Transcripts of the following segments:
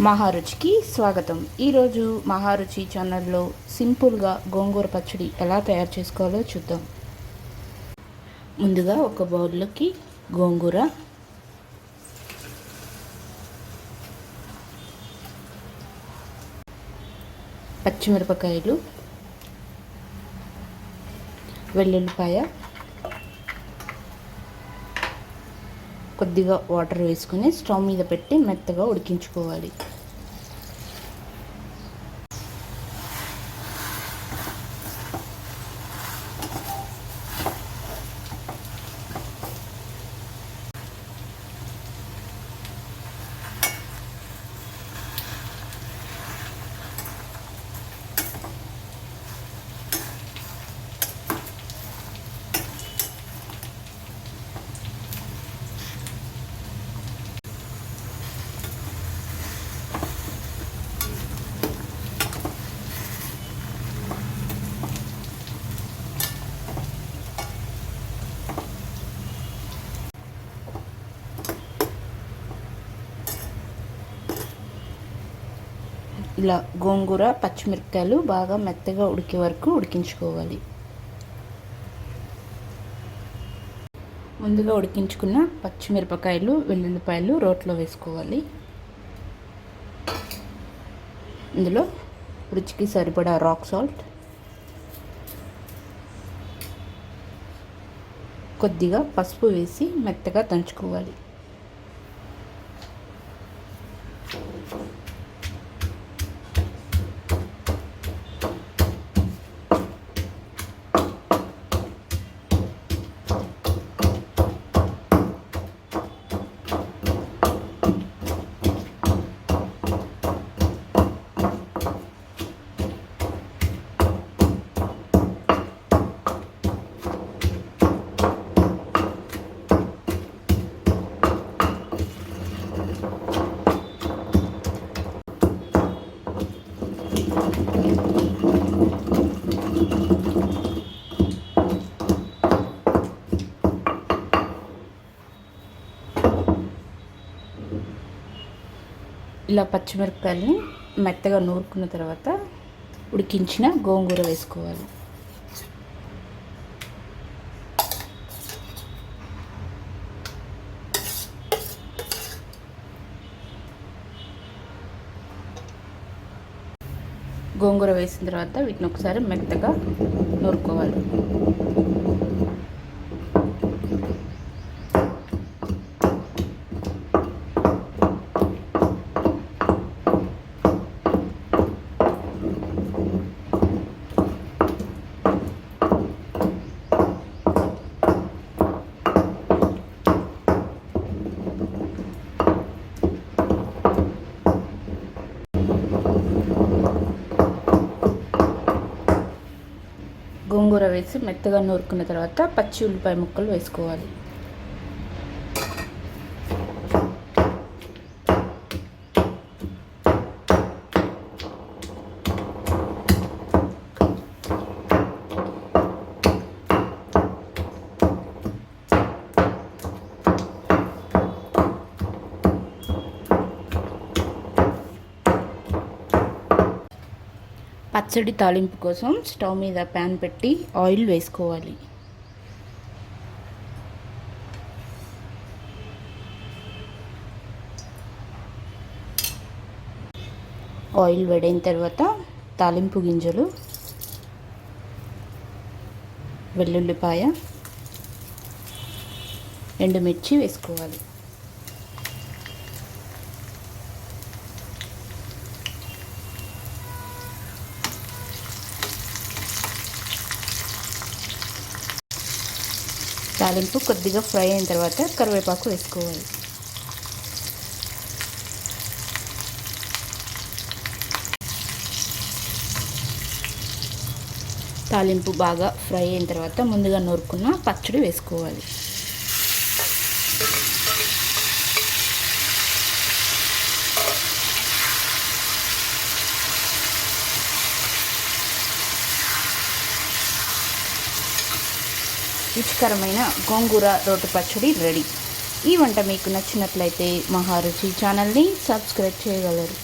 మహారుచికి స్వాగతం. ఈరోజు మహారుచి ఛానల్లో సింపుల్గా గోంగూర పచ్చడి ఎలా తయారు చేసుకోవాలో చూద్దాం. ముందుగా ఒక బౌల్లోకి గోంగూర, పచ్చిమిరపకాయలు, వెల్లుల్లిపాయ, కొద్దిగా వాటర్ వేసుకొని స్టవ్ మీద పెట్టి మెత్తగా ఉడికించుకోవాలి. ఇలా గోంగూర పచ్చిమిరపకాయలు బాగా మెత్తగా ఉడికే వరకు ఉడికించుకోవాలి. ముందుగా ఉడికించుకున్న పచ్చిమిరపకాయలు, వెల్లుల్లిపాయలు రోట్లో వేసుకోవాలి. ఇందులో రుచికి సరిపడా రాక్ సాల్ట్, కొద్దిగా పసుపు వేసి మెత్తగా దంచుకోవాలి. ఇలా పచ్చిమిరపకాయలని మెత్తగా నూరుకున్న తర్వాత ఉడికించిన గోంగూర వేసుకోవాలి. గోంగూర వేసిన తర్వాత వీటిని ఒకసారి మెత్తగా నూరుకోవాలి. గోంగూర వేసి మెత్తగా నూరుకున్న తర్వాత పచ్చి ఉల్లిపాయ ముక్కలు వేసుకోవాలి. పచ్చడి తాలింపు కోసం స్టవ్ మీద ప్యాన్ పెట్టి ఆయిల్ వేసుకోవాలి. ఆయిల్ వేడైన తర్వాత తాలింపు గింజలు, వెల్లుల్లిపాయ, ఎండుమిర్చి వేసుకోవాలి. తాలింపు కొద్దిగా ఫ్రై అయిన తర్వాత కరివేపాకు వేసుకోవాలి. తాలింపు బాగా ఫ్రై అయిన తర్వాత ముందుగా నూరుకున్న పచ్చడి వేసుకోవాలి. రుచికరమైన గోంగూర రోటి పచ్చడి రెడీ. ఈ వంట మీకు నచ్చినట్లయితే మహారుచి ఛానల్ని సబ్స్క్రైబ్ చేయగలరు.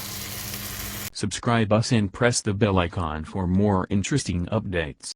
Subscribe us and press the bell icon for more interesting updates.